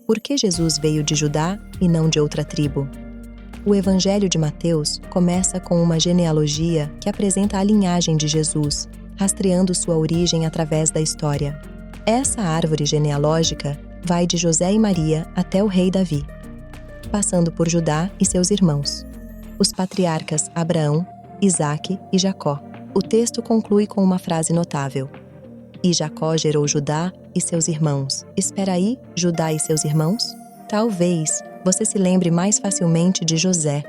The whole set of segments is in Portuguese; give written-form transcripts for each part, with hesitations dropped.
Por que Jesus veio de Judá e não de outra tribo? O Evangelho de Mateus começa com uma genealogia que apresenta a linhagem de Jesus, rastreando sua origem através da história. Essa árvore genealógica vai de José e Maria até o rei Davi, passando por Judá e seus irmãos, os patriarcas Abraão, Isaque e Jacó. O texto conclui com uma frase notável: "E Jacó gerou Judá e seus irmãos." Espera aí, Judá e seus irmãos? Talvez você se lembre mais facilmente de José,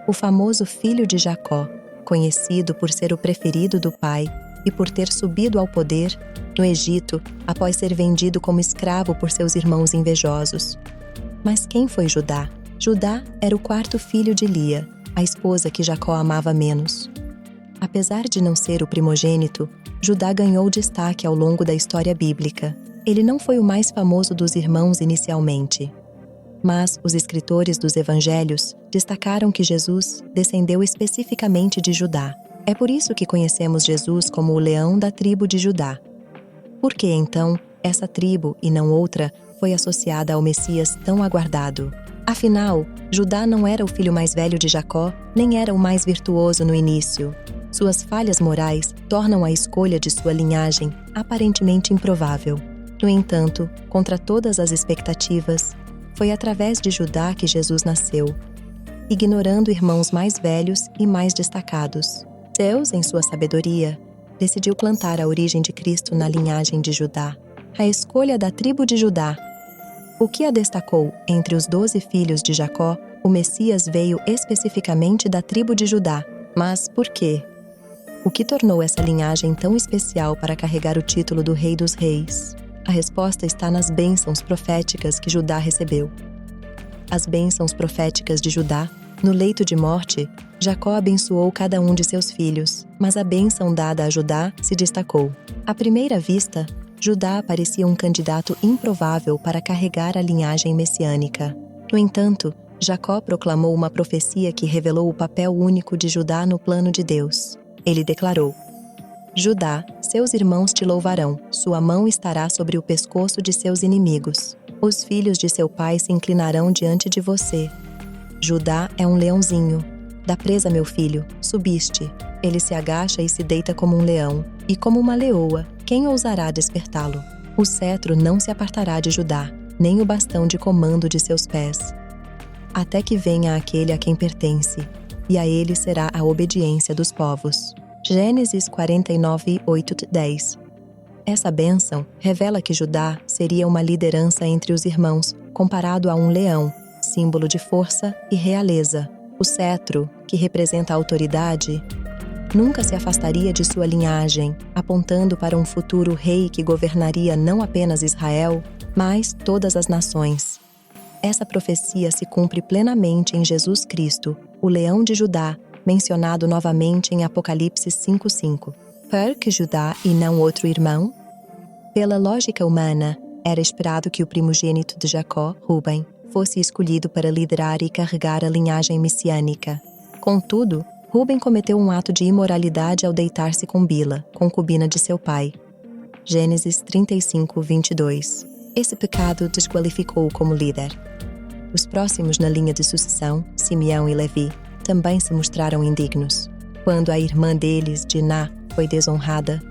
o famoso filho de Jacó, conhecido por ser o preferido do pai e por ter subido ao poder no Egito após ser vendido como escravo por seus irmãos invejosos. Mas quem foi Judá? Judá era o quarto filho de Lia, a esposa que Jacó amava menos. Apesar de não ser o primogênito, Judá ganhou destaque ao longo da história bíblica. Ele não foi o mais famoso dos irmãos inicialmente, mas os escritores dos evangelhos destacaram que Jesus descendeu especificamente de Judá. É por isso que conhecemos Jesus como o leão da tribo de Judá. Por que, então, essa tribo, e não outra, foi associada ao Messias tão aguardado? Afinal, Judá não era o filho mais velho de Jacó, nem era o mais virtuoso no início. Suas falhas morais tornam a escolha de sua linhagem aparentemente improvável. No entanto, contra todas as expectativas, foi através de Judá que Jesus nasceu, ignorando irmãos mais velhos e mais destacados. Deus, em sua sabedoria, decidiu plantar a origem de Cristo na linhagem de Judá. A escolha da tribo de Judá, o que a destacou entre os 12 filhos de Jacó, o Messias veio especificamente da tribo de Judá. Mas por quê? O que tornou essa linhagem tão especial para carregar o título do Rei dos Reis? A resposta está nas bênçãos proféticas que Judá recebeu. As bênçãos proféticas de Judá. No leito de morte, Jacó abençoou cada um de seus filhos, mas a bênção dada a Judá se destacou. À primeira vista, Judá parecia um candidato improvável para carregar a linhagem messiânica. No entanto, Jacó proclamou uma profecia que revelou o papel único de Judá no plano de Deus. Ele declarou: "Judá, seus irmãos te louvarão, sua mão estará sobre o pescoço de seus inimigos. Os filhos de seu pai se inclinarão diante de você. Judá é um leãozinho. Da presa, meu filho, subiste. Ele se agacha e se deita como um leão, e como uma leoa, quem ousará despertá-lo? O cetro não se apartará de Judá, nem o bastão de comando de seus pés, até que venha aquele a quem pertence, e a ele será a obediência dos povos." Gênesis 49, 8-10. Essa bênção revela que Judá seria uma liderança entre os irmãos, comparado a um leão, símbolo de força e realeza. O cetro, que representa a autoridade, nunca se afastaria de sua linhagem, apontando para um futuro rei que governaria não apenas Israel, mas todas as nações. Essa profecia se cumpre plenamente em Jesus Cristo, o leão de Judá, mencionado novamente em Apocalipse 5:5. Por que Judá e não outro irmão? Pela lógica humana, era esperado que o primogênito de Jacó, Rúben, fosse escolhido para liderar e carregar a linhagem messiânica. Contudo, Rúben cometeu um ato de imoralidade ao deitar-se com Bila, concubina de seu pai. Gênesis 35, 22. Esse pecado desqualificou-o como líder. Os próximos na linha de sucessão, Simeão e Levi, também se mostraram indignos. Quando a irmã deles, Diná, foi desonrada,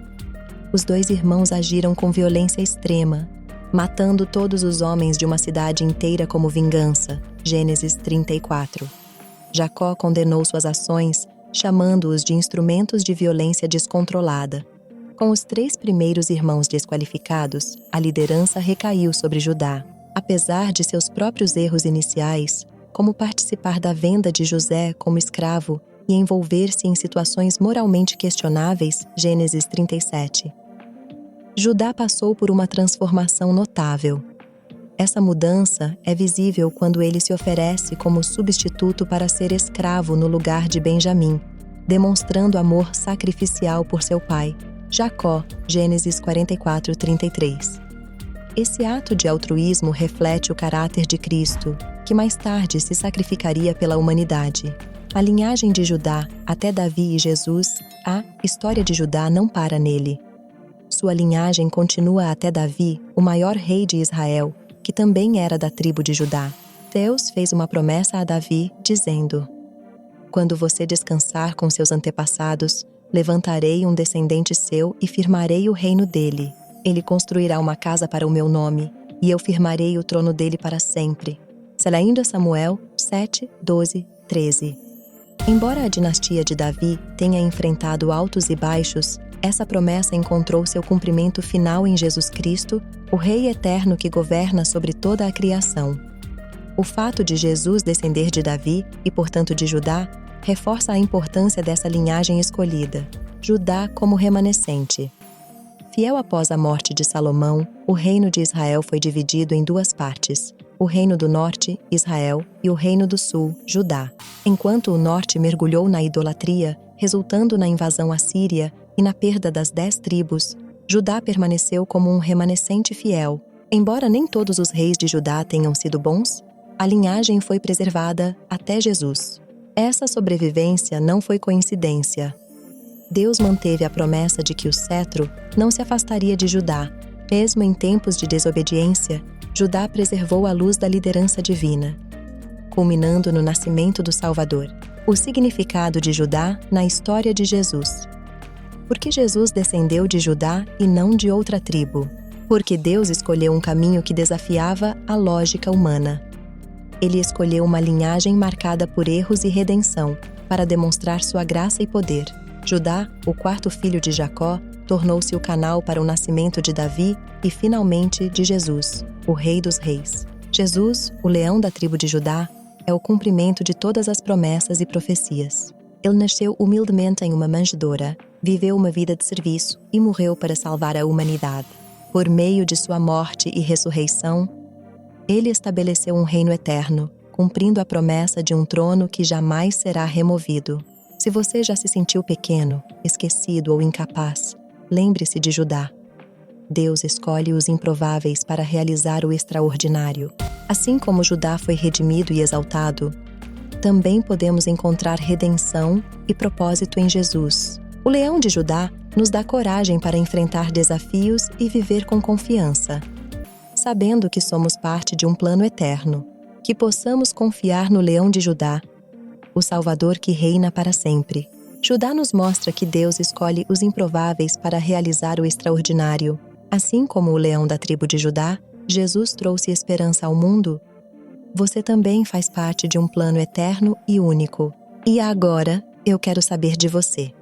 os dois irmãos agiram com violência extrema, matando todos os homens de uma cidade inteira como vingança. Gênesis 34. Jacó condenou suas ações, chamando-os de instrumentos de violência descontrolada. Com os 3 primeiros irmãos desqualificados, a liderança recaiu sobre Judá. Apesar de seus próprios erros iniciais, como participar da venda de José como escravo e envolver-se em situações moralmente questionáveis, Gênesis 37. Judá passou por uma transformação notável. Essa mudança é visível quando ele se oferece como substituto para ser escravo no lugar de Benjamim, demonstrando amor sacrificial por seu pai. Jacó, Gênesis 44, 33. Esse ato de altruísmo reflete o caráter de Cristo, que mais tarde se sacrificaria pela humanidade. A linhagem de Judá, até Davi e Jesus, a história de Judá não para nele. Sua linhagem continua até Davi, o maior rei de Israel, que também era da tribo de Judá. Deus fez uma promessa a Davi, dizendo: quando você descansar com seus antepassados, levantarei um descendente seu e firmarei o reino dele. Ele construirá uma casa para o meu nome, e eu firmarei o trono dele para sempre. Segundo Samuel 7, 12, 13. Embora a dinastia de Davi tenha enfrentado altos e baixos, essa promessa encontrou seu cumprimento final em Jesus Cristo, o Rei eterno que governa sobre toda a criação. O fato de Jesus descender de Davi, e portanto de Judá, reforça a importância dessa linhagem escolhida, Judá como remanescente. Fiel após a morte de Salomão, o reino de Israel foi dividido em duas partes, o reino do norte, Israel, e o reino do sul, Judá. Enquanto o norte mergulhou na idolatria, resultando na invasão assíria e na perda das 10 tribos, Judá permaneceu como um remanescente fiel. Embora nem todos os reis de Judá tenham sido bons, a linhagem foi preservada até Jesus. Essa sobrevivência não foi coincidência. Deus manteve a promessa de que o cetro não se afastaria de Judá. Mesmo em tempos de desobediência, Judá preservou a luz da liderança divina, culminando no nascimento do Salvador. O significado de Judá na história de Jesus. Por que Jesus descendeu de Judá e não de outra tribo? Porque Deus escolheu um caminho que desafiava a lógica humana. Ele escolheu uma linhagem marcada por erros e redenção, para demonstrar sua graça e poder. Judá, o quarto filho de Jacó, tornou-se o canal para o nascimento de Davi e, finalmente, de Jesus, o Rei dos Reis. Jesus, o leão da tribo de Judá, é o cumprimento de todas as promessas e profecias. Ele nasceu humildemente em uma manjedoura, viveu uma vida de serviço e morreu para salvar a humanidade. Por meio de sua morte e ressurreição, ele estabeleceu um reino eterno, cumprindo a promessa de um trono que jamais será removido. Se você já se sentiu pequeno, esquecido ou incapaz, lembre-se de Judá. Deus escolhe os improváveis para realizar o extraordinário. Assim como Judá foi redimido e exaltado, também podemos encontrar redenção e propósito em Jesus. O leão de Judá nos dá coragem para enfrentar desafios e viver com confiança, sabendo que somos parte de um plano eterno, que possamos confiar no leão de Judá, o Salvador que reina para sempre. Judá nos mostra que Deus escolhe os improváveis para realizar o extraordinário. Assim como o leão da tribo de Judá, Jesus trouxe esperança ao mundo. Você também faz parte de um plano eterno e único. E agora, eu quero saber de você.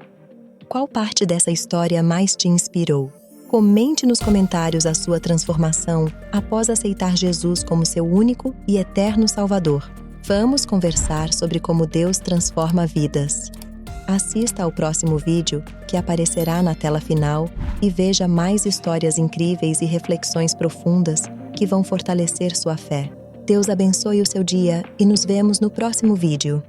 Qual parte dessa história mais te inspirou? Comente nos comentários a sua transformação após aceitar Jesus como seu único e eterno Salvador. Vamos conversar sobre como Deus transforma vidas. Assista ao próximo vídeo, que aparecerá na tela final, e veja mais histórias incríveis e reflexões profundas que vão fortalecer sua fé. Deus abençoe o seu dia e nos vemos no próximo vídeo.